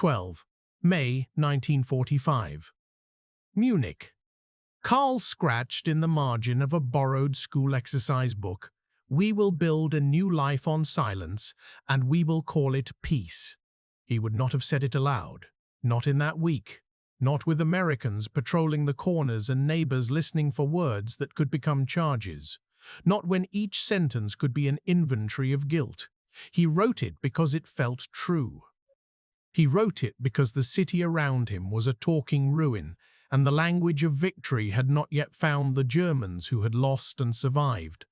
12. May 1945. Munich. Karl scratched in the margin of a borrowed school exercise book, "We will build a new life on silence, and we will call it peace." He would not have said it aloud. Not in that week. Not with Americans patrolling the corners and neighbors listening for words that could become charges. Not when each sentence could be an inventory of guilt. He wrote it because it felt true. He wrote it because the city around him was a talking ruin, and the language of victory had not yet found the Germans who had lost and survived.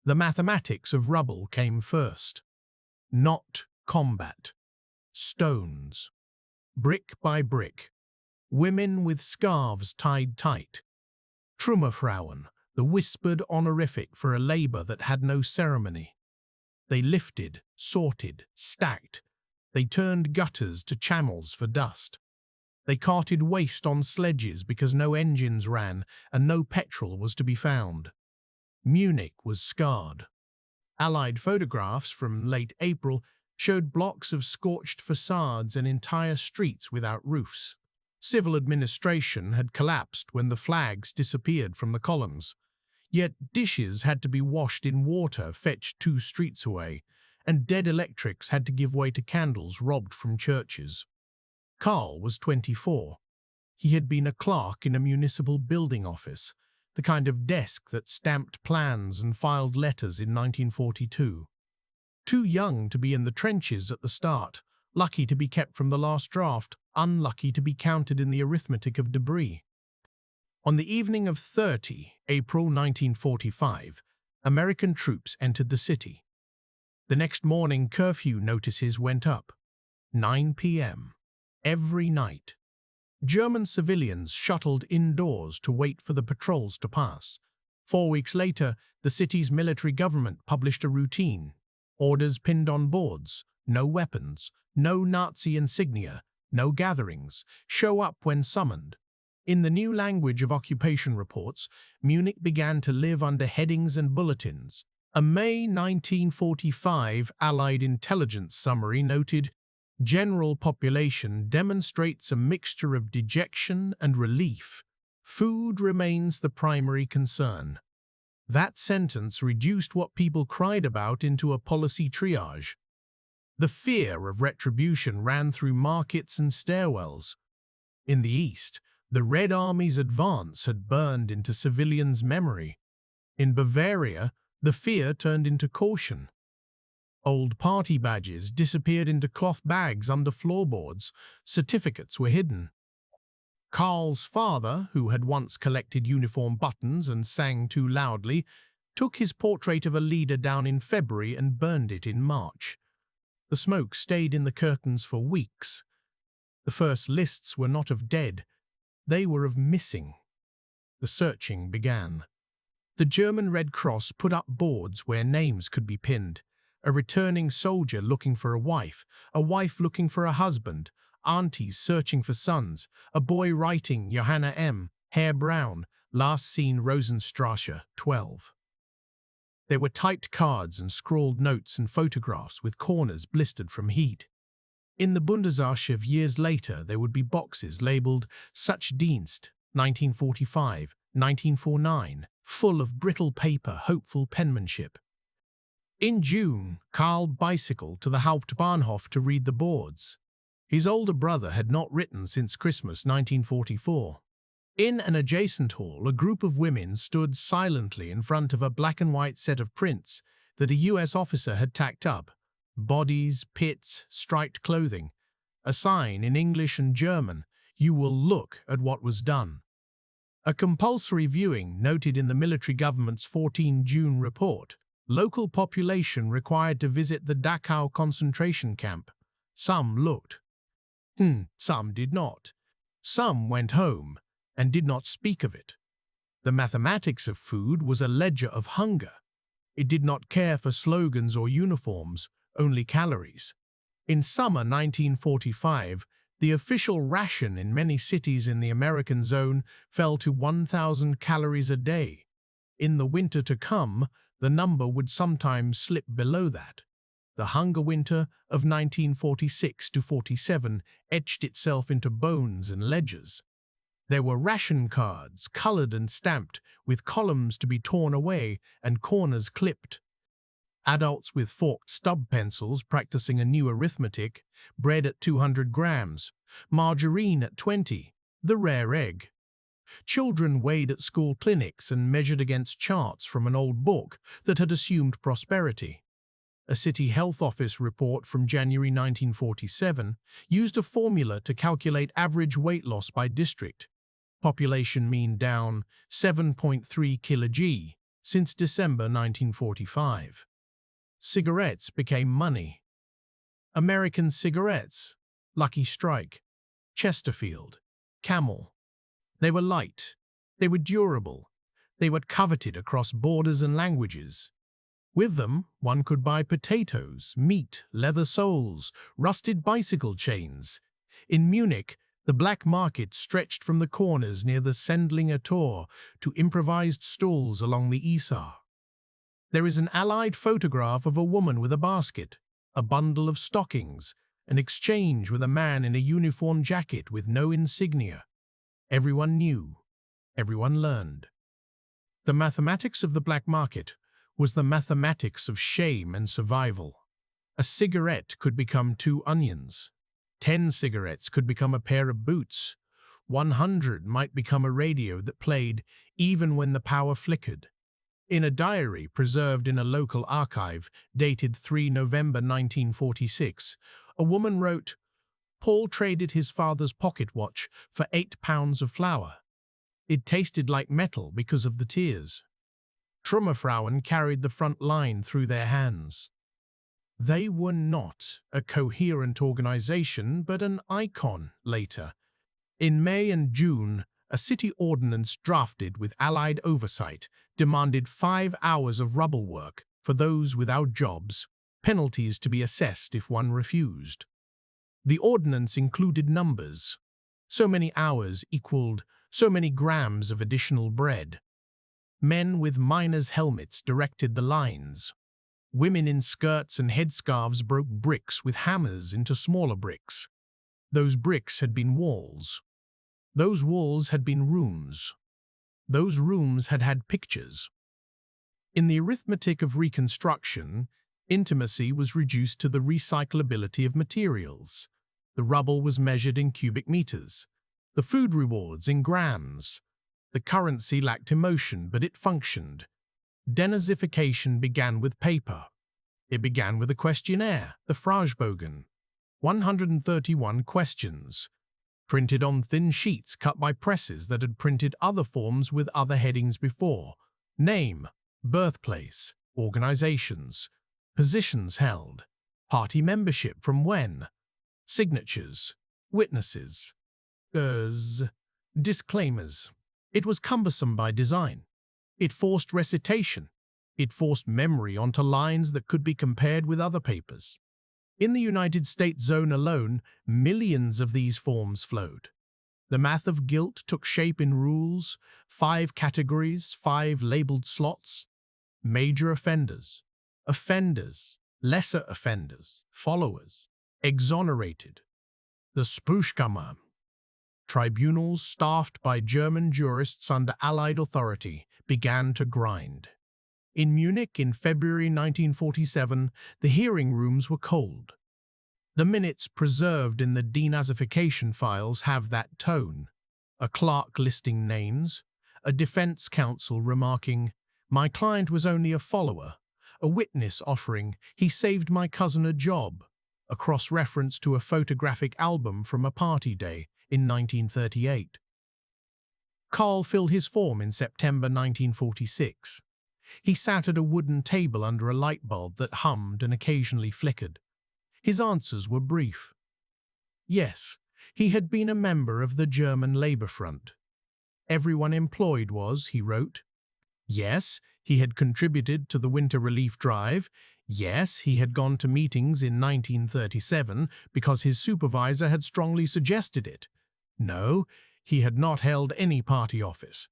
The mathematics of rubble came first. Not combat. Stones. Brick by brick. Women with scarves tied tight. Trümmerfrauen, the whispered honorific for a labor that had no ceremony. They lifted, sorted, stacked. They turned gutters to channels for dust. They carted waste on sledges because no engines ran and no petrol was to be found. Munich was scarred. Allied photographs from late April showed blocks of scorched facades and entire streets without roofs. Civil administration had collapsed when the flags disappeared from the columns. Yet dishes had to be washed in water fetched 2 streets away, and dead electrics had to give way to candles robbed from churches. Karl was 24. He had been a clerk in a municipal building office, the kind of desk that stamped plans and filed letters in 1942. Too young to be in the trenches at the start, lucky to be kept from the last draft, unlucky to be counted in the arithmetic of debris. On the evening of 30 April 1945, American troops entered the city. The next morning, curfew notices went up. 9 p.m. every night. German civilians shuttled indoors to wait for the patrols to pass. 4 weeks later, the city's military government published a routine. Orders pinned on boards. No weapons. No Nazi insignia. No gatherings. Show up when summoned. In the new language of occupation reports, Munich began to live under headings and bulletins. A May 1945 Allied intelligence summary noted, "General population demonstrates a mixture of dejection and relief. Food remains the primary concern." That sentence reduced what people cried about into a policy triage. The fear of retribution ran through markets and stairwells. In the East, the Red Army's advance had burned into civilians' memory. In Bavaria, the fear turned into caution. Old party badges disappeared into cloth bags under floorboards. Certificates were hidden. Karl's father, who had once collected uniform buttons and sang too loudly, took his portrait of a leader down in February and burned it in March. The smoke stayed in the curtains for weeks. The first lists were not of dead. They were of missing. The searching began. The German Red Cross put up boards where names could be pinned. A returning soldier looking for a wife looking for a husband, aunties searching for sons, a boy writing Johanna M., hair brown, last seen Rosenstrasse, 12. There were typed cards and scrawled notes and photographs with corners blistered from heat. In the Bundesarchiv years later, there would be boxes labeled Such Dienst, 1945, 1949, full of brittle paper, hopeful penmanship. In June, Karl bicycled to the Hauptbahnhof to read the boards. His older brother had not written since Christmas 1944. In an adjacent hall, a group of women stood silently in front of a black-and-white set of prints that a U.S. officer had tacked up. Bodies, pits, striped clothing. A sign in English and German, "You will look at what was done." A compulsory viewing noted in the military government's 14 June report. Local population required to visit the Dachau concentration camp. Some looked. Some did not. Some went home and did not speak of it. The mathematics of food was a ledger of hunger. It did not care for slogans or uniforms, only calories. In summer 1945, the official ration in many cities in the American zone fell to 1,000 calories a day. In the winter to come, the number would sometimes slip below that. The hunger winter of 1946–47 etched itself into bones and ledgers. There were ration cards, colored and stamped, with columns to be torn away and corners clipped. Adults with forked stub pencils practicing a new arithmetic, bread at 200 grams, margarine at 20, the rare egg. Children weighed at school clinics and measured against charts from an old book that had assumed prosperity. A city health office report from January 1947 used a formula to calculate average weight loss by district. Population mean down 7.3 kg since December 1945. Cigarettes became money. American cigarettes, Lucky Strike, Chesterfield, Camel. They were light, they were durable, they were coveted across borders and languages. With them, one could buy potatoes, meat, leather soles, rusted bicycle chains. In Munich, the black market stretched from the corners near the Sendlinger Tor to improvised stalls along the Isar. There is an Allied photograph of a woman with a basket, a bundle of stockings, an exchange with a man in a uniform jacket with no insignia. Everyone knew, everyone learned. The mathematics of the black market was the mathematics of shame and survival. A cigarette could become 2 onions. 10 cigarettes could become a pair of boots. 100 might become a radio that played even when the power flickered. In a diary preserved in a local archive dated 3 November 1946, a woman wrote, "Paul traded his father's pocket watch for 8 pounds of flour. It tasted like metal because of the tears." Trümmerfrauen carried the front line through their hands. They were not a coherent organization, but an icon later. In May and June, a city ordinance drafted with Allied oversight demanded 5 hours of rubble work for those without jobs, penalties to be assessed if one refused. The ordinance included numbers. So many hours equaled so many grams of additional bread. Men with miners' helmets directed the lines. Women in skirts and headscarves broke bricks with hammers into smaller bricks. Those bricks had been walls. Those walls had been rooms. Those rooms had had pictures. In the arithmetic of reconstruction, intimacy was reduced to the recyclability of materials. The rubble was measured in cubic meters. The food rewards in grams. The currency lacked emotion, but it functioned. Denazification began with paper. It began with a questionnaire, the Fragebogen. 131 questions, printed on thin sheets cut by presses that had printed other forms with other headings before. Name, birthplace, organizations, positions held, party membership from when, signatures, witnesses, disclaimers. It was cumbersome by design. It forced recitation. It forced memory onto lines that could be compared with other papers. In the United States zone alone, millions of these forms flowed. The math of guilt took shape in rules, 5 categories, 5 labeled slots: major offenders, offenders, lesser offenders, followers, exonerated. The Spruchkammer. Tribunals staffed by German jurists under Allied authority began to grind. In Munich in February 1947, the hearing rooms were cold. The minutes preserved in the denazification files have that tone. A clerk listing names, a defense counsel remarking, "My client was only a follower," a witness offering, "He saved my cousin a job," a cross-reference to a photographic album from a party day in 1938. Karl filled his form in September 1946. He sat at a wooden table under a light bulb that hummed and occasionally flickered. His answers were brief. Yes, he had been a member of the German Labour Front. Everyone employed was, he wrote. Yes, he had contributed to the winter relief drive. Yes, he had gone to meetings in 1937 because his supervisor had strongly suggested it. No, he had not held any party office.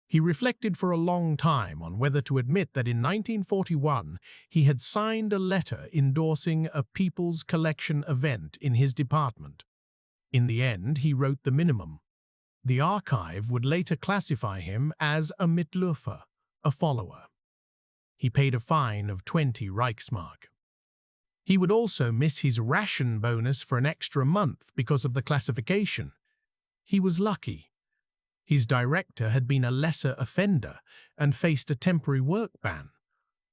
He reflected for a long time on whether to admit that in 1941 he had signed a letter endorsing a People's Collection event in his department. In the end, he wrote the minimum. The archive would later classify him as a Mitläufer, a follower. He paid a fine of 20 Reichsmark. He would also miss his ration bonus for an extra month because of the classification. He was lucky. His director had been a lesser offender and faced a temporary work ban.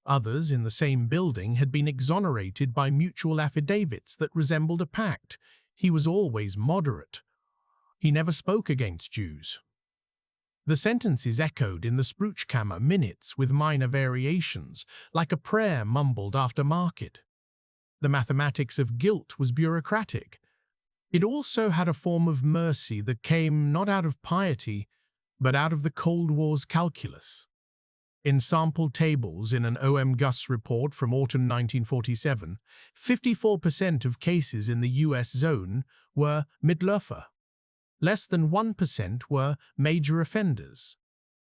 Others in the same building had been exonerated by mutual affidavits that resembled a pact. He was always moderate. He never spoke against Jews. The sentences echoed in the Spruchkammer minutes with minor variations, like a prayer mumbled after market. The mathematics of guilt was bureaucratic. It also had a form of mercy that came not out of piety, but out of the Cold War's calculus. In sample tables in an OM Gus report from autumn 1947, 54% of cases in the US zone were Mitläufer. Less than 1% were major offenders.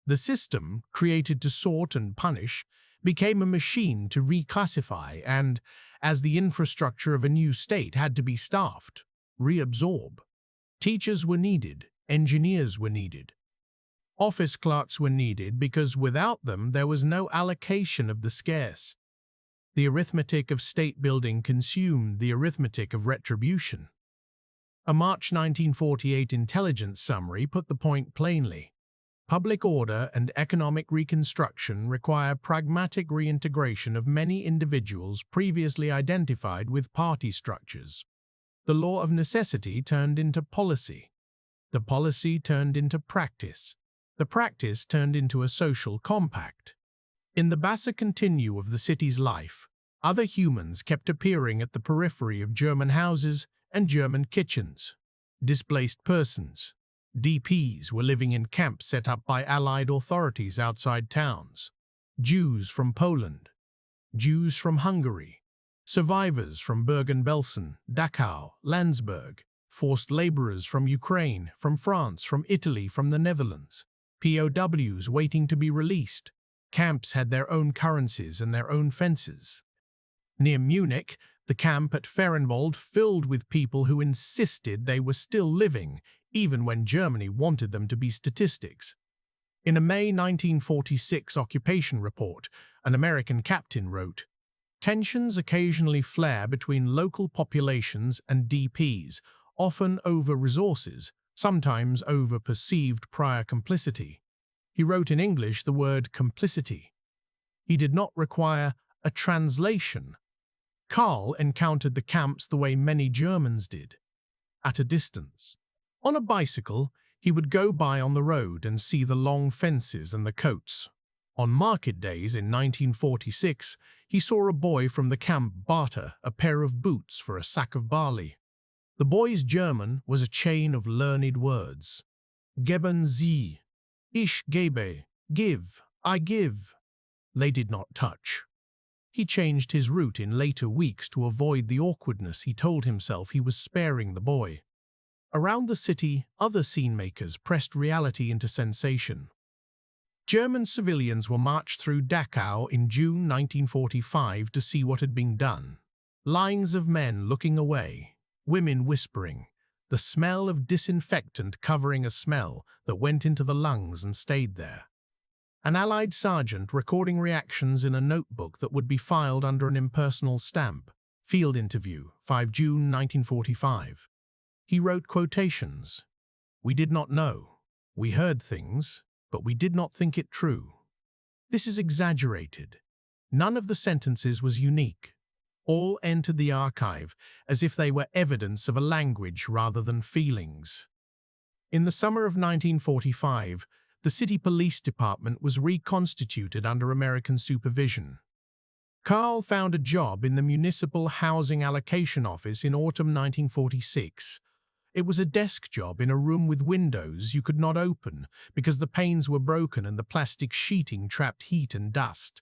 The system, created to sort and punish, became a machine to reclassify and, as the infrastructure of a new state had to be staffed, reabsorb. Teachers were needed, engineers were needed. Office clerks were needed because without them there was no allocation of the scarce. The arithmetic of state building consumed the arithmetic of retribution. A March 1948 intelligence summary put the point plainly. Public order and economic reconstruction require pragmatic reintegration of many individuals previously identified with party structures. The law of necessity turned into policy. The policy turned into practice. The practice turned into a social compact. In the basser continue of the city's life, other humans kept appearing at the periphery of German houses and German kitchens. Displaced persons, DPs, were living in camps set up by Allied authorities outside towns. Jews from Poland, Jews from Hungary, survivors from Bergen-Belsen, Dachau, Landsberg, forced laborers from Ukraine, from France, from Italy, from the Netherlands, POWs waiting to be released. Camps had their own currencies and their own fences. Near Munich, the camp at Fehrenwald filled with people who insisted they were still living, even when Germany wanted them to be statistics. In a May 1946 occupation report, an American captain wrote, "Tensions occasionally flare between local populations and DPs, often over resources, sometimes over perceived prior complicity." He wrote in English the word complicity. He did not require a translation. Karl encountered the camps the way many Germans did, at a distance. On a bicycle, he would go by on the road and see the long fences and the coats. On market days in 1946, he saw a boy from the camp barter a pair of boots for a sack of barley. The boy's German was a chain of learned words. Geben Sie, ich gebe, give, I give. They did not touch. He changed his route in later weeks to avoid the awkwardness. He told himself he was sparing the boy. Around the city, other scene-makers pressed reality into sensation. German civilians were marched through Dachau in June 1945 to see what had been done. Lines of men looking away, women whispering, the smell of disinfectant covering a smell that went into the lungs and stayed there. An Allied sergeant recording reactions in a notebook that would be filed under an impersonal stamp. Field interview, 5 June 1945. He wrote quotations. "We did not know. We heard things, but we did not think it true." This is exaggerated. None of the sentences was unique. All entered the archive as if they were evidence of a language rather than feelings. In the summer of 1945, the city police department was reconstituted under American supervision. Karl found a job in the Municipal Housing Allocation Office in autumn 1946. It was a desk job in a room with windows you could not open because the panes were broken and the plastic sheeting trapped heat and dust.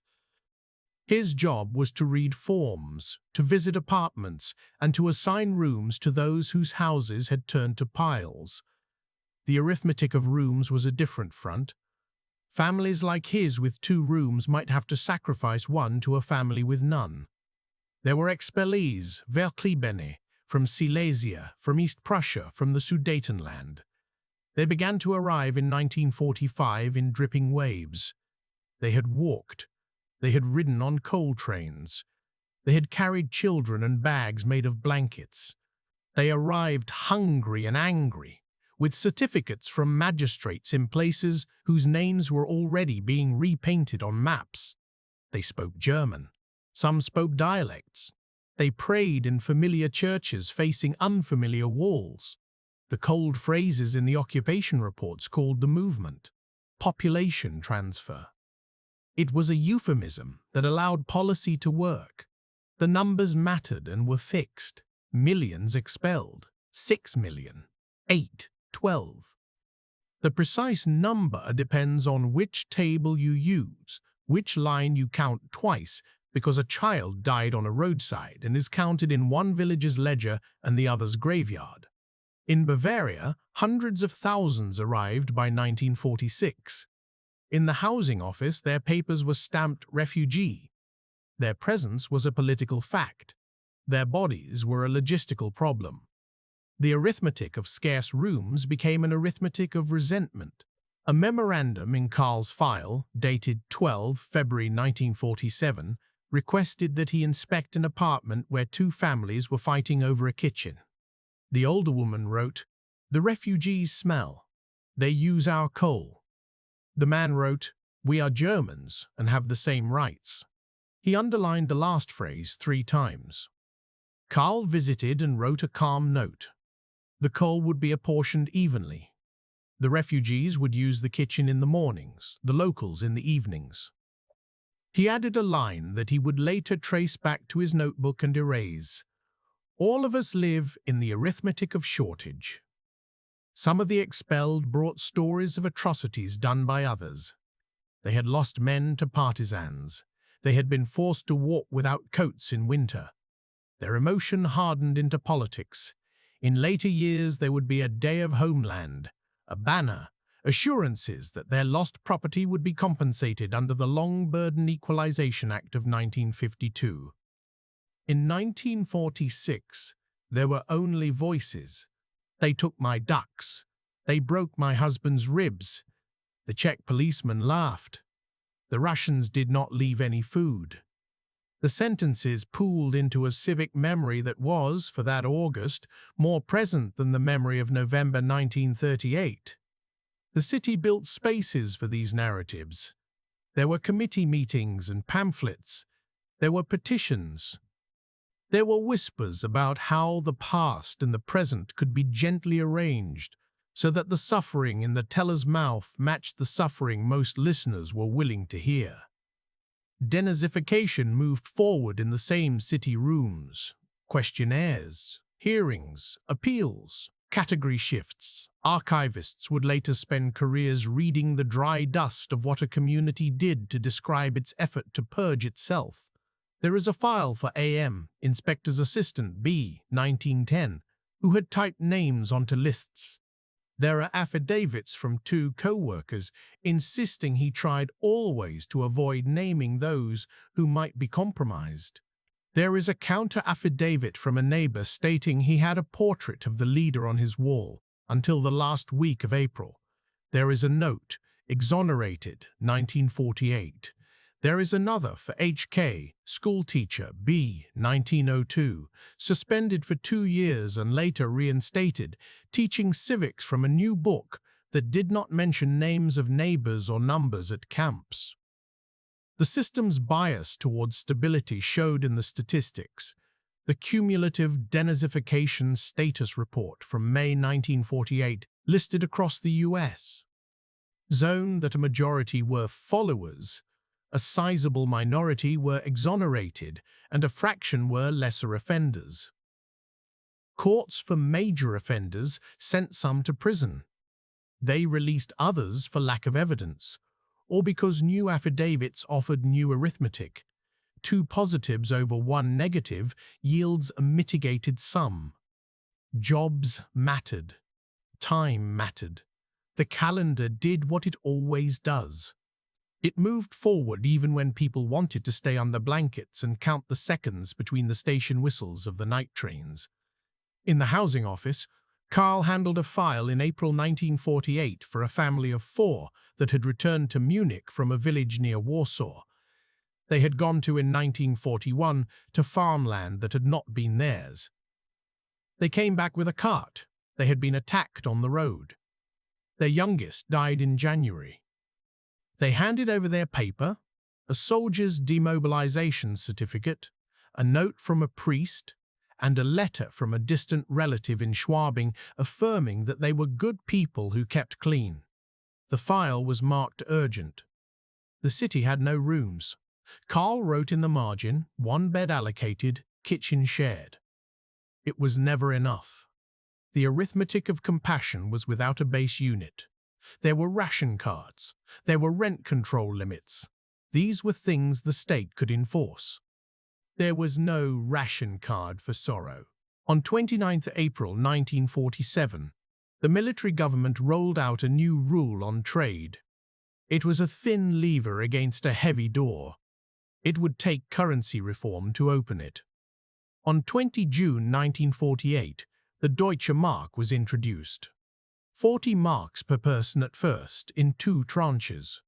His job was to read forms, to visit apartments, and to assign rooms to those whose houses had turned to piles. The arithmetic of rooms was a different front. Families like his with 2 rooms might have to sacrifice one to a family with none. There were expellees, Verklebene, from Silesia, from East Prussia, from the Sudetenland. They began to arrive in 1945 in dripping waves. They had walked. They had ridden on coal trains. They had carried children and bags made of blankets. They arrived hungry and angry, with certificates from magistrates in places whose names were already being repainted on maps. They spoke German. Some spoke dialects. They prayed in familiar churches facing unfamiliar walls. The cold phrases in the occupation reports called the movement population transfer. It was a euphemism that allowed policy to work. The numbers mattered and were fixed. Millions expelled. 6 million. 8. 12. The precise number depends on which table you use, which line you count twice, because a child died on a roadside and is counted in one village's ledger and the other's graveyard. In Bavaria, hundreds of thousands arrived by 1946. In the housing office, their papers were stamped refugee. Their presence was a political fact. Their bodies were a logistical problem. The arithmetic of scarce rooms became an arithmetic of resentment. A memorandum in Karl's file, dated 12 February 1947, requested that he inspect an apartment where 2 families were fighting over a kitchen. The older woman wrote, "The refugees smell. They use our coal." The man wrote, "We are Germans and have the same rights." He underlined the last phrase 3 times. Karl visited and wrote a calm note. The coal would be apportioned evenly. The refugees would use the kitchen in the mornings, the locals in the evenings. He added a line that he would later trace back to his notebook and erase. "All of us live in the arithmetic of shortage." Some of the expelled brought stories of atrocities done by others. They had lost men to partisans. They had been forced to walk without coats in winter. Their emotion hardened into politics. In later years, there would be a day of homeland, a banner, assurances that their lost property would be compensated under the Long Burden Equalization Act of 1952. In 1946, there were only voices. "They took my ducks. They broke my husband's ribs." The Czech policeman laughed. The Russians did not leave any food. The sentences pooled into a civic memory that was, for that August, more present than the memory of November 1938. The city built spaces for these narratives. There were committee meetings and pamphlets. There were petitions. There were whispers about how the past and the present could be gently arranged so that the suffering in the teller's mouth matched the suffering most listeners were willing to hear. Denazification moved forward in the same city rooms. Questionnaires, hearings, appeals, category shifts. Archivists would later spend careers reading the dry dust of what a community did to describe its effort to purge itself. There is a file for A.M., Inspector's Assistant B, 1910, who had typed names onto lists. There are affidavits from 2 co-workers insisting he tried always to avoid naming those who might be compromised. There is a counter-affidavit from a neighbor stating he had a portrait of the leader on his wall until the last week of April. There is a note, exonerated, 1948. There is another for H.K., schoolteacher, B, 1902, suspended for 2 years and later reinstated, teaching civics from a new book that did not mention names of neighbors or numbers at camps. The system's bias towards stability showed in the statistics. The cumulative denazification status report from May 1948 listed across the U.S. zone that a majority were followers, a sizable minority were exonerated, and a fraction were lesser offenders. Courts for major offenders sent some to prison. They released others for lack of evidence, or because new affidavits offered new arithmetic. 2 positives over 1 negative yields a mitigated sum. Jobs mattered. Time mattered. The calendar did what it always does. It moved forward even when people wanted to stay under blankets and count the seconds between the station whistles of the night trains. In the housing office, Carl handled a file in April 1948 for a family of 4 that had returned to Munich from a village near Warsaw. They had gone in 1941 to farmland that had not been theirs. They came back with a cart. They had been attacked on the road. Their youngest died in January. They handed over their paper, a soldier's demobilization certificate, a note from a priest, and a letter from a distant relative in Schwabing affirming that they were good people who kept clean. The file was marked urgent. The city had no rooms. Carl wrote in the margin, 1 bed allocated, kitchen shared. It was never enough. The arithmetic of compassion was without a base unit. There were ration cards. There were rent control limits. These were things the state could enforce. There was no ration card for sorrow. On 29 April 1947, the military government rolled out a new rule on trade. It was a thin lever against a heavy door. It would take currency reform to open it. On 20 June 1948, the Deutsche Mark was introduced. 40 marks per person at first, in 2 tranches.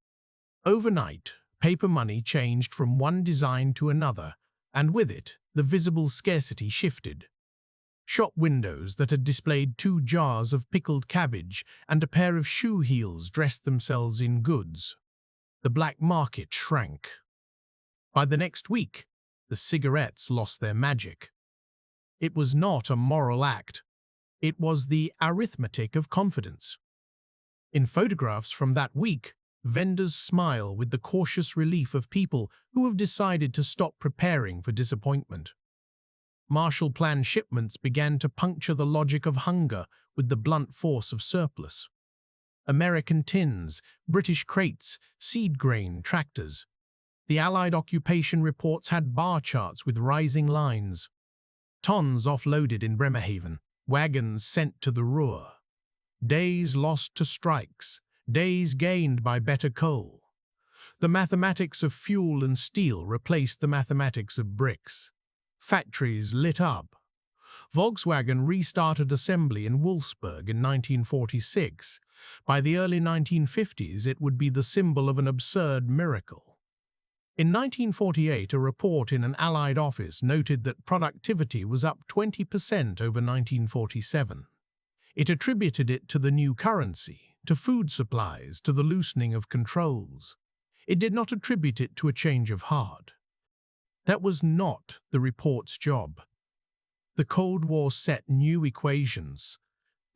Overnight, paper money changed from one design to another, and with it, the visible scarcity shifted. Shop windows that had displayed 2 jars of pickled cabbage and a pair of shoe heels dressed themselves in goods. The black market shrank. By the next week, the cigarettes lost their magic. It was not a moral act. It was the arithmetic of confidence. In photographs from that week, vendors smile with the cautious relief of people who have decided to stop preparing for disappointment. Marshall Plan shipments began to puncture the logic of hunger with the blunt force of surplus. American tins, British crates, seed grain, tractors. The Allied occupation reports had bar charts with rising lines. Tons offloaded in Bremerhaven, wagons sent to the Ruhr. Days lost to strikes, days gained by better coal. The mathematics of fuel and steel replaced the mathematics of bricks. Factories lit up. Volkswagen restarted assembly in Wolfsburg in 1946. By the early 1950s, it would be the symbol of an absurd miracle. In 1948, a report in an Allied office noted that productivity was up 20% over 1947. It attributed it to the new currency, to food supplies, to the loosening of controls. It did not attribute it to a change of heart. That was not the report's job. The Cold War set new equations.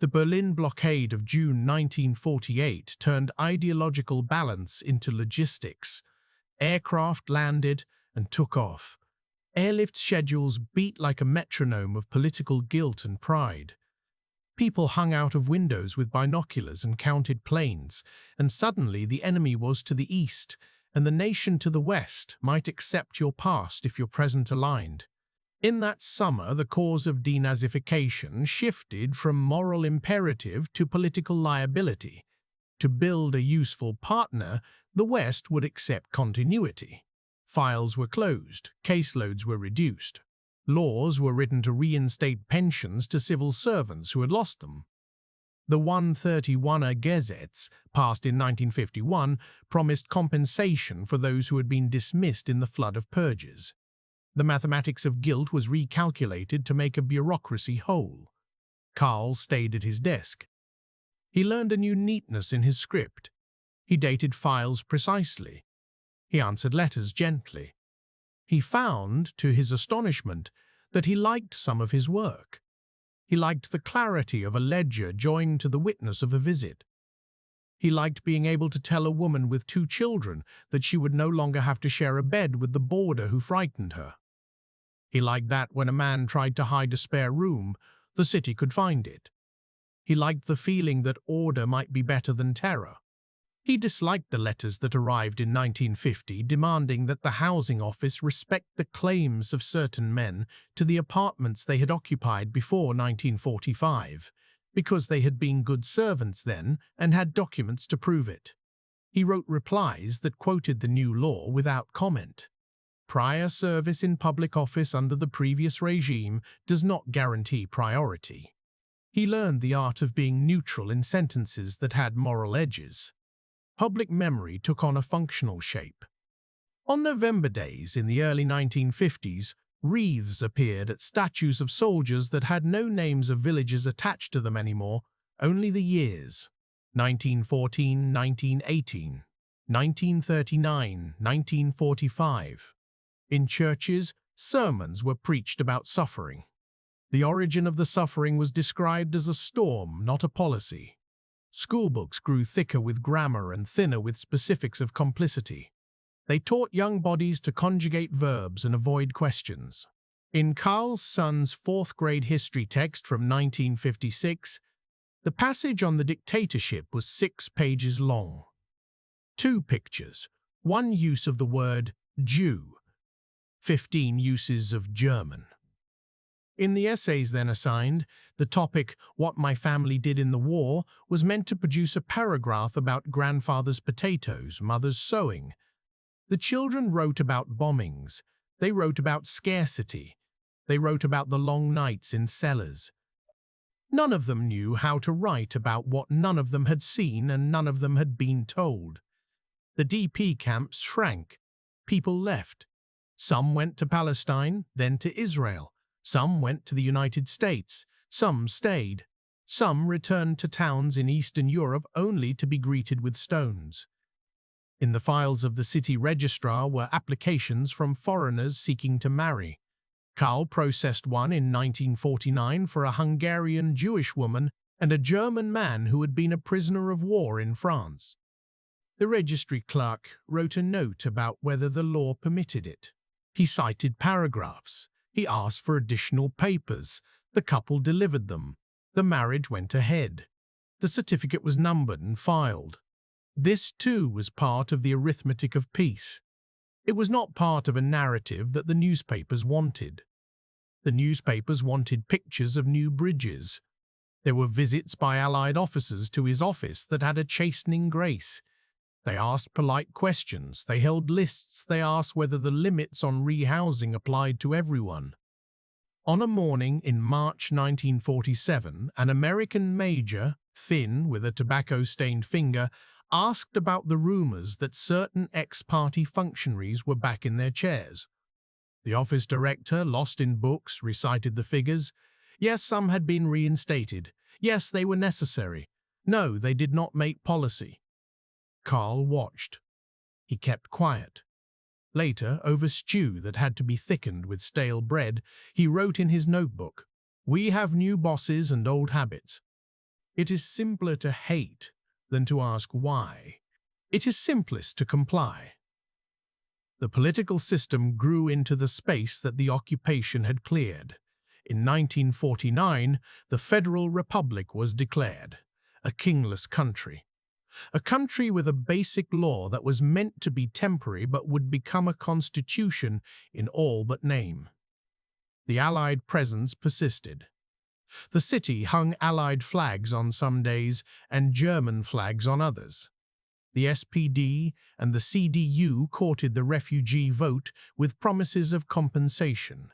The Berlin blockade of June 1948 turned ideological balance into logistics. Aircraft landed and took off. Airlift schedules beat like a metronome of political guilt and pride. People hung out of windows with binoculars and counted planes, and suddenly the enemy was to the east, and the nation to the west might accept your past if your present aligned. In that summer, the cause of denazification shifted from moral imperative to political liability. To build a useful partner, the West would accept continuity. Files were closed, caseloads were reduced. Laws were written to reinstate pensions to civil servants who had lost them. The 131er Gesetz, passed in 1951, promised compensation for those who had been dismissed in the flood of purges. The mathematics of guilt was recalculated to make a bureaucracy whole. Carl stayed at his desk. He learned a new neatness in his script. He dated files precisely. He answered letters gently. He found, to his astonishment, that he liked some of his work. He liked the clarity of a ledger joined to the witness of a visit. He liked being able to tell a woman with 2 children that she would no longer have to share a bed with the boarder who frightened her. He liked that when a man tried to hide a spare room, the city could find it. He liked the feeling that order might be better than terror. He disliked the letters that arrived in 1950 demanding that the housing office respect the claims of certain men to the apartments they had occupied before 1945, because they had been good servants then and had documents to prove it. He wrote replies that quoted the new law without comment. Prior service in public office under the previous regime does not guarantee priority. He learned the art of being neutral in sentences that had moral edges. Public memory took on a functional shape. On November days in the early 1950s, wreaths appeared at statues of soldiers that had no names of villages attached to them anymore, only the years: 1914, 1918, 1939, 1945. In churches, sermons were preached about suffering. The origin of the suffering was described as a storm, not a policy. Schoolbooks grew thicker with grammar and thinner with specifics of complicity. They taught young bodies to conjugate verbs and avoid questions. In Carl's son's fourth-grade history text from 1956, the passage on the dictatorship was 6 pages long. 2 pictures, 1 use of the word Jew, 15 uses of German. In the essays then assigned, the topic, What My Family Did in the War, was meant to produce a paragraph about grandfather's potatoes, mother's sewing. The children wrote about bombings. They wrote about scarcity. They wrote about the long nights in cellars. None of them knew how to write about what none of them had seen and none of them had been told. The DP camps shrank. People left. Some went to Palestine, then to Israel. Some went to the United States. Some stayed. Some returned to towns in Eastern Europe only to be greeted with stones. In the files of the city registrar were applications from foreigners seeking to marry. Karl processed one in 1949 for a Hungarian Jewish woman and a German man who had been a prisoner of war in France. The registry clerk wrote a note about whether the law permitted it. He cited paragraphs. He asked for additional papers. The couple delivered them. The marriage went ahead. The certificate was numbered and filed. This, too, was part of the arithmetic of peace. It was not part of a narrative that the newspapers wanted. The newspapers wanted pictures of new bridges. There were visits by Allied officers to his office that had a chastening grace. They asked polite questions. They held lists. They asked whether the limits on rehousing applied to everyone. On a morning in March 1947, an American major, thin with a tobacco-stained finger, asked about the rumors that certain ex-party functionaries were back in their chairs. The office director, lost in books, recited the figures. Yes, some had been reinstated. Yes, they were necessary. No, they did not make policy. Karl watched. He kept quiet. Later, over stew that had to be thickened with stale bread, he wrote in his notebook, "We have new bosses and old habits. It is simpler to hate than to ask why. It is simplest to comply." The political system grew into the space that the occupation had cleared. In 1949, the Federal Republic was declared, a kingless country. A country with a basic law that was meant to be temporary but would become a constitution in all but name. The Allied presence persisted. The city hung Allied flags on some days and German flags on others. The SPD and the CDU courted the refugee vote with promises of compensation.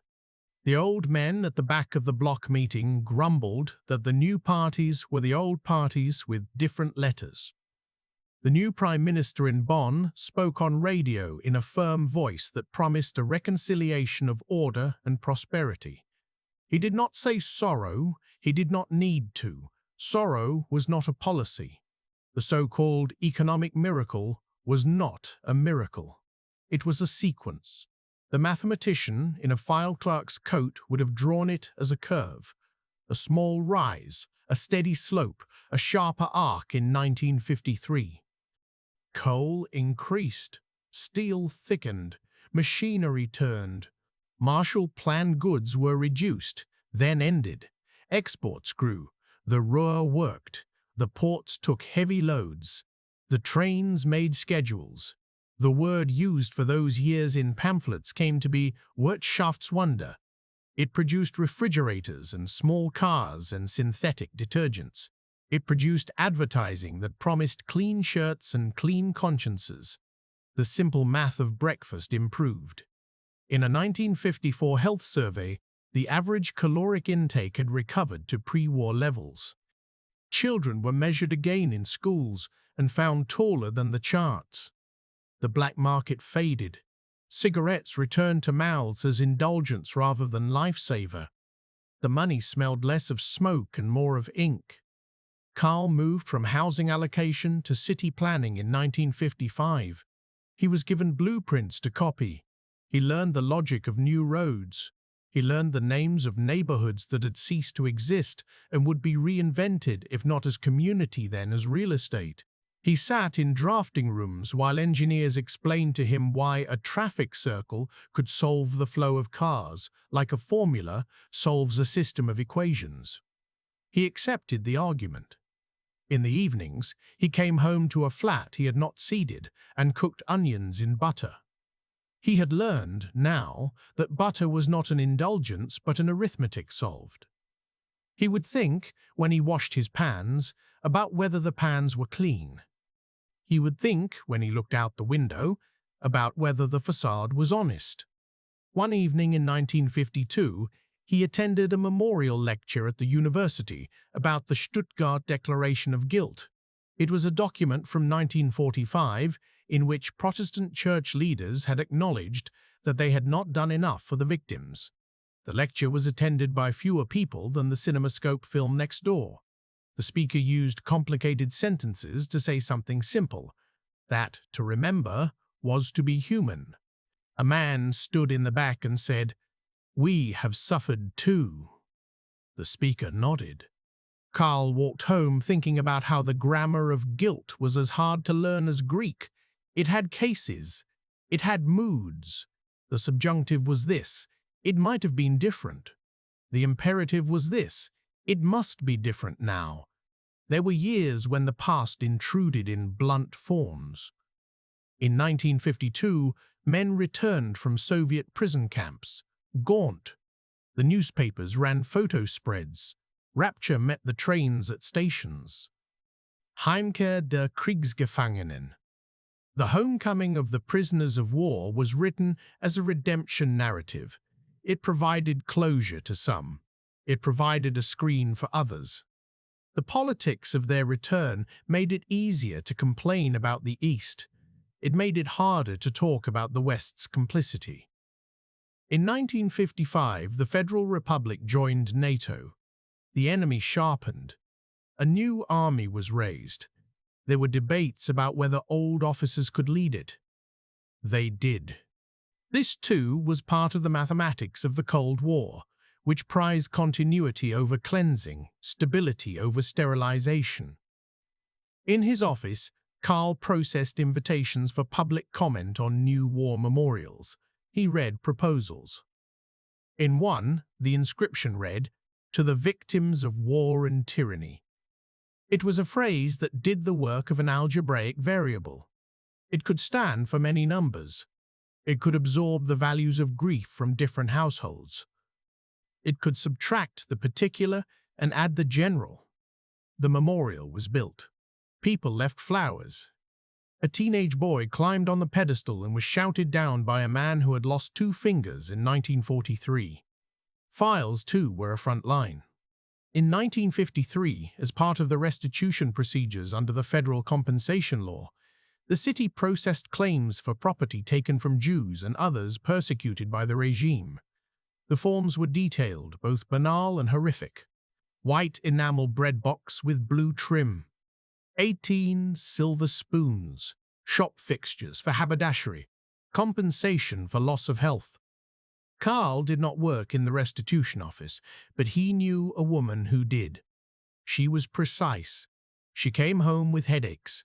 The old men at the back of the bloc meeting grumbled that the new parties were the old parties with different letters. The new Prime Minister in Bonn spoke on radio in a firm voice that promised a reconciliation of order and prosperity. He did not say sorrow. He did not need to. Sorrow was not a policy. The so-called economic miracle was not a miracle. It was a sequence. The mathematician in a file clerk's coat would have drawn it as a curve. A small rise, a steady slope, a sharper arc in 1953. Coal increased, steel thickened, machinery turned. Marshall Plan goods were reduced, then ended. Exports grew. The Ruhr worked. The ports took heavy loads. The trains made schedules. The word used for those years in pamphlets came to be Wirtschaftswunder. It produced refrigerators and small cars and synthetic detergents. It produced advertising that promised clean shirts and clean consciences. The simple math of breakfast improved. In a 1954 health survey, the average caloric intake had recovered to pre-war levels. Children were measured again in schools and found taller than the charts. The black market faded. Cigarettes returned to mouths as indulgence rather than lifesaver. The money smelled less of smoke and more of ink. Karl moved from housing allocation to city planning in 1955. He was given blueprints to copy. He learned the logic of new roads. He learned the names of neighborhoods that had ceased to exist and would be reinvented, if not as community then as real estate. He sat in drafting rooms while engineers explained to him why a traffic circle could solve the flow of cars, like a formula solves a system of equations. He accepted the argument. In the evenings, he came home to a flat he had not seeded and cooked onions in butter. He had learned, now, that butter was not an indulgence but an arithmetic solved. He would think, when he washed his pans, about whether the pans were clean. He would think, when he looked out the window, about whether the facade was honest. One evening in 1952, he attended a memorial lecture at the university about the Stuttgart Declaration of Guilt. It was a document from 1945 in which Protestant church leaders had acknowledged that they had not done enough for the victims. The lecture was attended by fewer people than the CinemaScope film next door. The speaker used complicated sentences to say something simple, that to remember was to be human. A man stood in the back and said, "We have suffered too." The speaker nodded. Karl walked home thinking about how the grammar of guilt was as hard to learn as Greek. It had cases. It had moods. The subjunctive was this: it might have been different. The imperative was this: it must be different now. There were years when the past intruded in blunt forms. In 1952, men returned from Soviet prison camps, gaunt. The newspapers ran photo spreads. Rapture met the trains at stations. Heimkehr der Kriegsgefangenen. The homecoming of the prisoners of war was written as a redemption narrative. It provided closure to some. It provided a screen for others. The politics of their return made it easier to complain about the East. It made it harder to talk about the West's complicity. In 1955, the Federal Republic joined NATO. The enemy sharpened. A new army was raised. There were debates about whether old officers could lead it. They did. This, too, was part of the mathematics of the Cold War, which prized continuity over cleansing, stability over sterilization. In his office, Karl processed invitations for public comment on new war memorials. He read proposals. In one, the inscription read, "To the victims of war and tyranny." It was a phrase that did the work of an algebraic variable. It could stand for many numbers. It could absorb the values of grief from different households. It could subtract the particular and add the general. The memorial was built. People left flowers. A teenage boy climbed on the pedestal and was shouted down by a man who had lost 2 fingers in 1943. Files, too, were a front line. In 1953, as part of the restitution procedures under the federal compensation law, the city processed claims for property taken from Jews and others persecuted by the regime. The forms were detailed, both banal and horrific. White enamel bread box with blue trim. 18 silver spoons. Shop fixtures for haberdashery. Compensation for loss of health. Karl did not work in the restitution office, but he knew a woman who did. She was precise. She came home with headaches.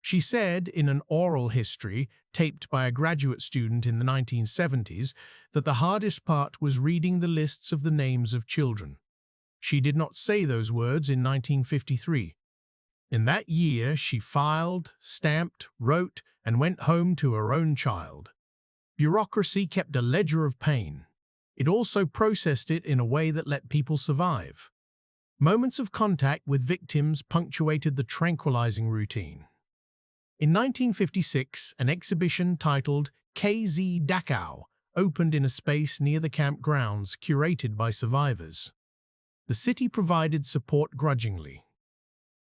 She said in an oral history taped by a graduate student in the 1970s that the hardest part was reading the lists of the names of children. She did not say those words in 1953. In that year, she filed, stamped, wrote, and went home to her own child. Bureaucracy kept a ledger of pain. It also processed it in a way that let people survive. Moments of contact with victims punctuated the tranquilizing routine. In 1956, an exhibition titled KZ Dachau opened in a space near the camp grounds curated by survivors. The city provided support grudgingly.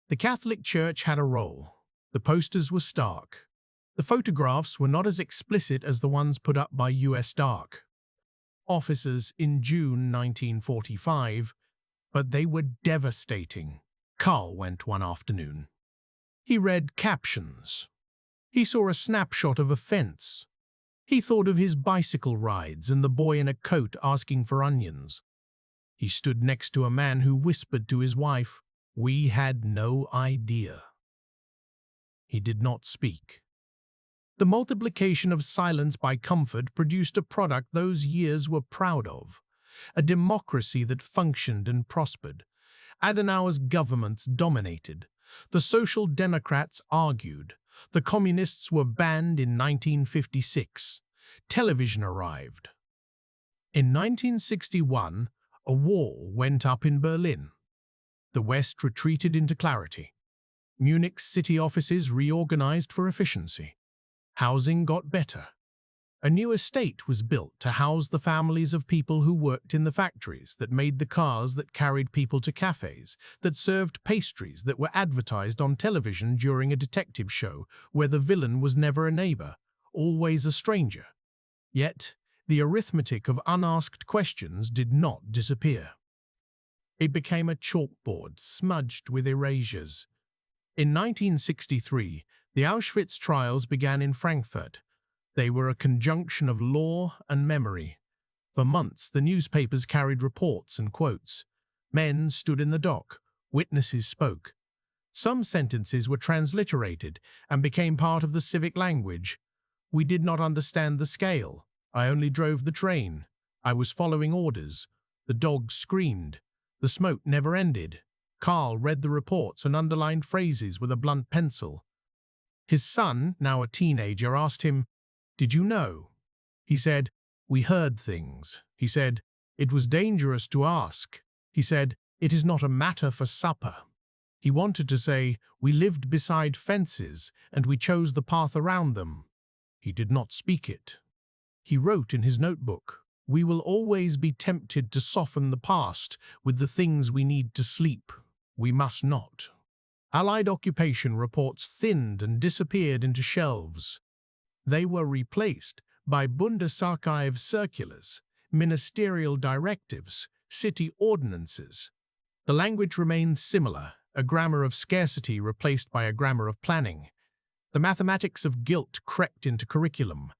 The Catholic Church had a role. The posters were stark. The photographs were not as explicit as the ones put up by U.S. Dark officers in June 1945, but they were devastating. Carl went one afternoon. He read captions. He saw a snapshot of a fence. He thought of his bicycle rides and the boy in a coat asking for onions. He stood next to a man who whispered to his wife, "We had no idea." He did not speak. The multiplication of silence by comfort produced a product those years were proud of, a democracy that functioned and prospered. Adenauer's governments dominated. The Social Democrats argued. The Communists were banned in 1956. Television arrived. In 1961, a wall went up in Berlin. The West retreated into clarity. Munich's city offices reorganized for efficiency. Housing got better. A new estate was built to house the families of people who worked in the factories that made the cars that carried people to cafes, that served pastries that were advertised on television during a detective show where the villain was never a neighbor, always a stranger. Yet, the arithmetic of unasked questions did not disappear. It became a chalkboard smudged with erasures. In 1963, the Auschwitz trials began in Frankfurt. They were a conjunction of law and memory. For months, the newspapers carried reports and quotes. Men stood in the dock. Witnesses spoke. Some sentences were transliterated and became part of the civic language. We did not understand the scale. I only drove the train. I was following orders. The dogs screamed. The smoke never ended. Carl read the reports and underlined phrases with a blunt pencil. His son, now a teenager, asked him, "Did you know?" He said, "We heard things." He said, "It was dangerous to ask." He said, "It is not a matter for supper." He wanted to say, "We lived beside fences, and we chose the path around them." He did not speak it. He wrote in his notebook, "We will always be tempted to soften the past with the things we need to sleep. We must not." Allied occupation reports thinned and disappeared into shelves. They were replaced by Bundesarchiv circulars, ministerial directives, city ordinances. The language remained similar, a grammar of scarcity replaced by a grammar of planning. The mathematics of guilt crept into curriculum.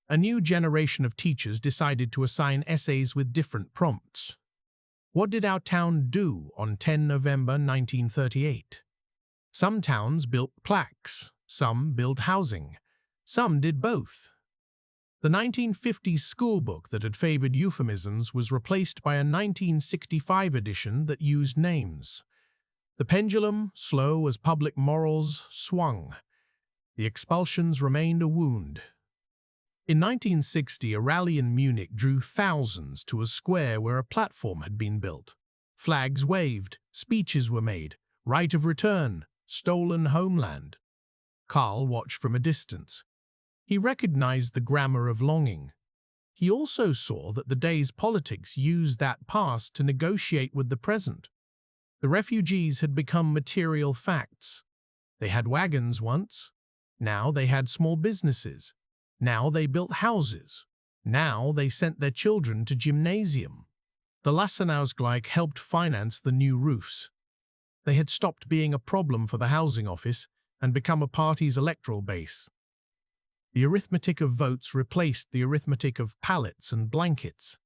A new generation of teachers decided to assign essays with different prompts. What did our town do on 10 November 1938? Some towns built plaques, some built housing, some did both. The 1950s schoolbook that had favored euphemisms was replaced by a 1965 edition that used names. The pendulum, slow as public morals, swung. The expulsions remained a wound. In 1960, a rally in Munich drew thousands to a square where a platform had been built. Flags waved, speeches were made, right of return, stolen homeland. Carl watched from a distance. He recognized the grammar of longing. He also saw that the day's politics used that past to negotiate with the present. The refugees had become material facts. They had wagons once. Now they had small businesses. Now they built houses. Now they sent their children to gymnasium. The Lassenausgleich helped finance the new roofs. They had stopped being a problem for the housing office and become a party's electoral base. The arithmetic of votes replaced the arithmetic of pallets and blankets.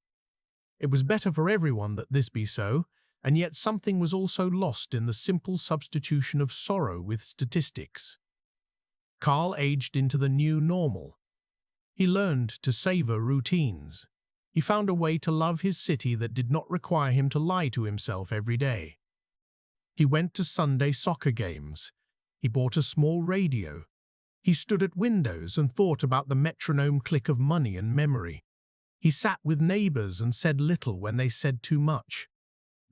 It was better for everyone that this be so, and yet something was also lost in the simple substitution of sorrow with statistics. Carl aged into the new normal. He learned to savor routines. He found a way to love his city that did not require him to lie to himself every day. He went to Sunday soccer games. He bought a small radio. He stood at windows and thought about the metronome click of money and memory. He sat with neighbors and said little when they said too much.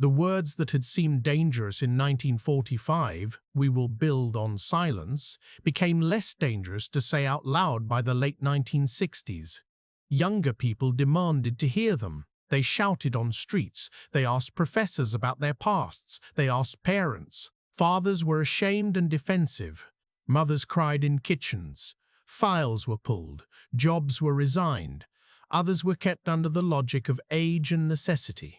The words that had seemed dangerous in 1945, "We will build on silence," became less dangerous to say out loud by the late 1960s. Younger people demanded to hear them. They shouted on streets. They asked professors about their pasts. They asked parents. Fathers were ashamed and defensive. Mothers cried in kitchens. Files were pulled. Jobs were resigned. Others were kept under the logic of age and necessity.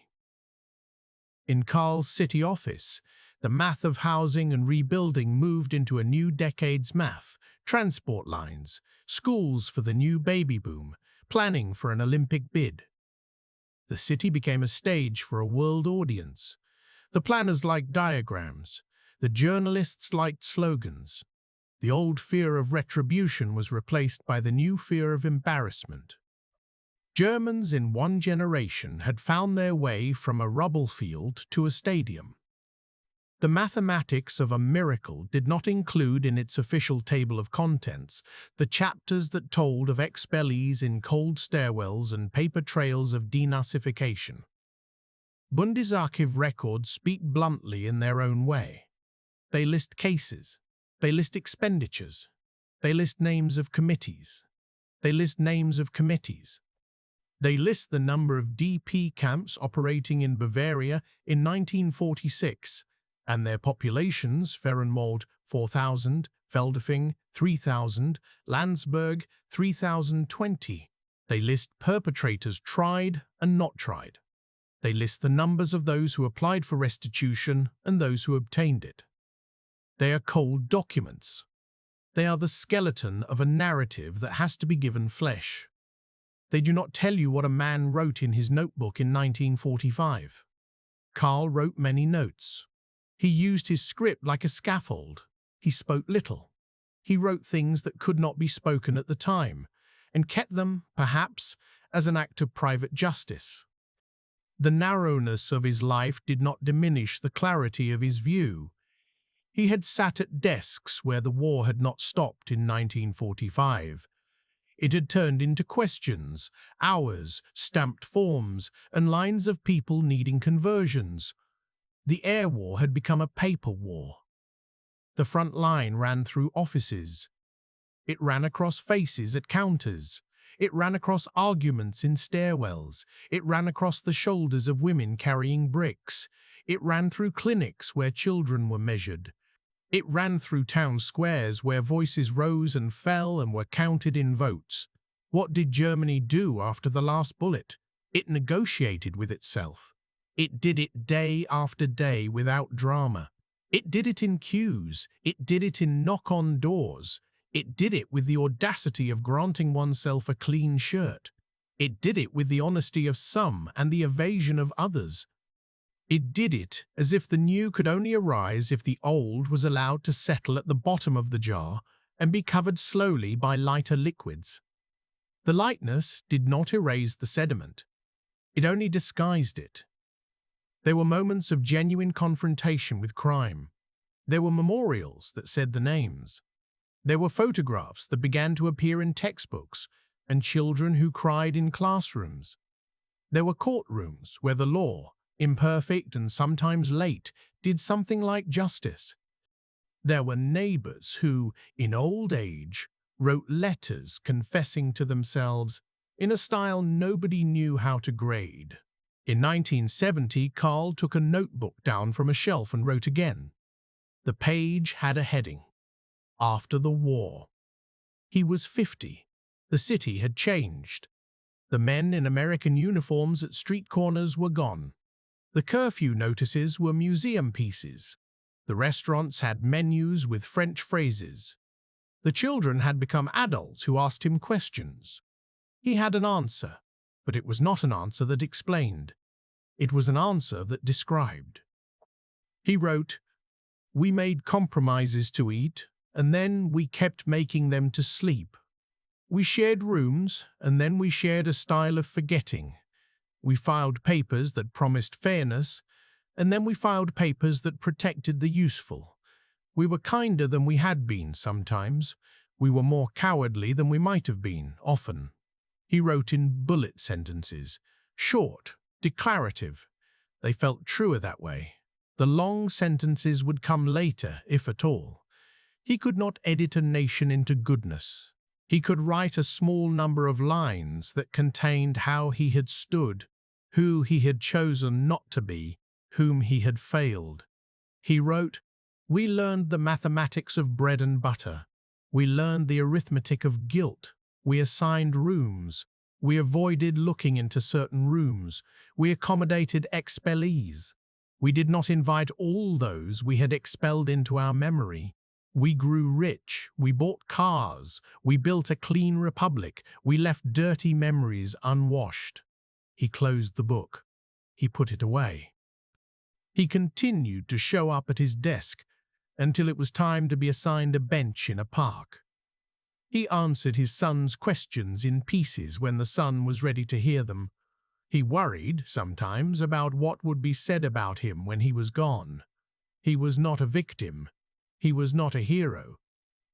In Carl's city office, the math of housing and rebuilding moved into a new decade's math: transport lines, schools for the new baby boom, planning for an Olympic bid. The city became a stage for a world audience. The planners liked diagrams. The journalists liked slogans. The old fear of retribution was replaced by the new fear of embarrassment. Germans in one generation had found their way from a rubble field to a stadium. The mathematics of a miracle did not include in its official table of contents the chapters that told of expellees in cold stairwells and paper trails of denazification. Bundesarchiv records speak bluntly in their own way. They list cases. They list expenditures. They list names of committees. They list names of committees. They list the number of DP camps operating in Bavaria in 1946, and their populations: Fehrenmold 4,000, Feldafing 3,000, Landsberg 3,020. They list perpetrators tried and not tried. They list the numbers of those who applied for restitution and those who obtained it. They are cold documents. They are the skeleton of a narrative that has to be given flesh. They do not tell you what a man wrote in his notebook in 1945. Carl wrote many notes. He used his script like a scaffold. He spoke little. He wrote things that could not be spoken at the time, and kept them, perhaps, as an act of private justice. The narrowness of his life did not diminish the clarity of his view. He had sat at desks where the war had not stopped in 1945. It had turned into questions, hours, stamped forms, and lines of people needing conversions. The air war had become a paper war. The front line ran through offices. It ran across faces at counters. It ran across arguments in stairwells. It ran across the shoulders of women carrying bricks. It ran through clinics where children were measured. It ran through town squares where voices rose and fell and were counted in votes. What did Germany do after the last bullet? It negotiated with itself. It did it day after day without drama. It did it in queues. It did it in knock-on doors. It did it with the audacity of granting oneself a clean shirt. It did it with the honesty of some and the evasion of others. It did it as if the new could only arise if the old was allowed to settle at the bottom of the jar and be covered slowly by lighter liquids. The lightness did not erase the sediment. It only disguised it. There were moments of genuine confrontation with crime. There were memorials that said the names. There were photographs that began to appear in textbooks and children who cried in classrooms. There were courtrooms where the law, imperfect and sometimes late, did something like justice. There were neighbors who, in old age, wrote letters confessing to themselves in a style nobody knew how to grade. In 1970, Carl took a notebook down from a shelf and wrote again. The page had a heading: After the War. He was 50. The city had changed. The men in American uniforms at street corners were gone. The curfew notices were museum pieces. The restaurants had menus with French phrases. The children had become adults who asked him questions. He had an answer, but it was not an answer that explained. It was an answer that described. He wrote, "We made compromises to eat, and then we kept making them to sleep. We shared rooms, and then we shared a style of forgetting. We filed papers that promised fairness, and then we filed papers that protected the useful. We were kinder than we had been sometimes. We were more cowardly than we might have been, often." He wrote in bullet sentences, short, declarative. They felt truer that way. The long sentences would come later, if at all. He could not edit a nation into goodness. He could write a small number of lines that contained how he had stood, who he had chosen not to be, whom he had failed. He wrote, "We learned the mathematics of bread and butter. We learned the arithmetic of guilt. We assigned rooms. We avoided looking into certain rooms. We accommodated expellees. We did not invite all those we had expelled into our memory. We grew rich, we bought cars, we built a clean republic, we left dirty memories unwashed." He closed the book. He put it away. He continued to show up at his desk until it was time to be assigned a bench in a park. He answered his son's questions in pieces when the son was ready to hear them. He worried, sometimes, about what would be said about him when he was gone. He was not a victim. He was not a hero.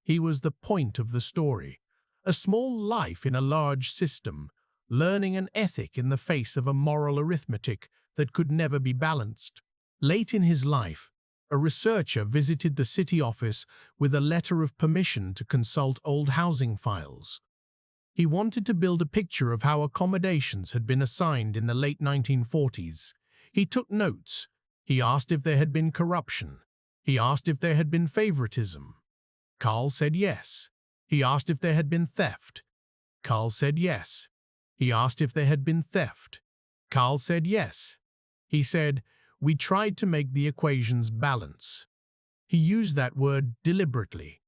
He was the point of the story, a small life in a large system, learning an ethic in the face of a moral arithmetic that could never be balanced. Late in his life, a researcher visited the city office with a letter of permission to consult old housing files. He wanted to build a picture of how accommodations had been assigned in the late 1940s. He took notes. He asked if there had been corruption. He asked if there had been favoritism. Carl said yes. He asked if there had been theft. Carl said yes. He asked if there had been theft. Carl said yes. He said, "We tried to make the equations balance." He used that word deliberately.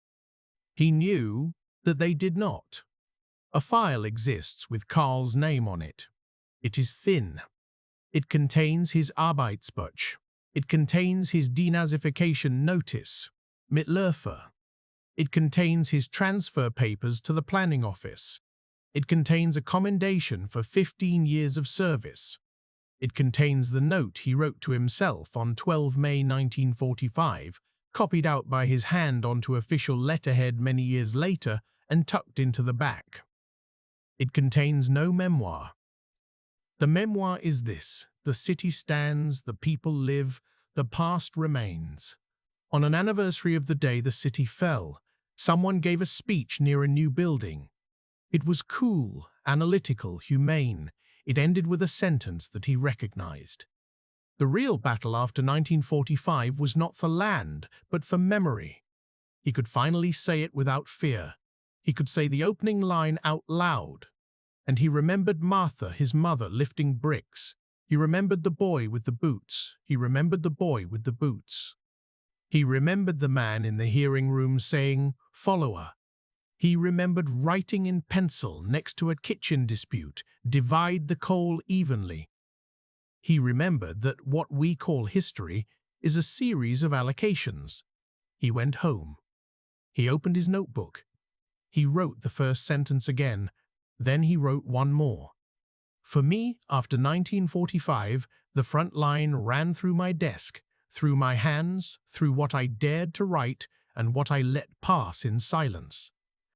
He knew that they did not. A file exists with Carl's name on it. It is thin. It contains his Arbeitsbuch. It contains his denazification notice, Mitläufer. It contains his transfer papers to the planning office. It contains a commendation for 15 years of service. It contains the note he wrote to himself on 12 May 1945, copied out by his hand onto official letterhead many years later and tucked into the back. It contains no memoir. The memoir is this: the city stands, the people live, the past remains. On an anniversary of the day the city fell, someone gave a speech near a new building. It was cool, analytical, humane. It ended with a sentence that he recognized. The real battle after 1945 was not for land, but for memory. He could finally say it without fear. He could say the opening line out loud. And he remembered Martha, his mother, lifting bricks. He remembered the boy with the boots. He remembered the boy with the boots. He remembered the man in the hearing room saying, "Follower." He remembered writing in pencil next to a kitchen dispute, "Divide the coal evenly." He remembered that what we call history is a series of allocations. He went home. He opened his notebook. He wrote the first sentence again. Then he wrote one more. For me, after 1945, the front line ran through my desk, through my hands, through what I dared to write and what I let pass in silence.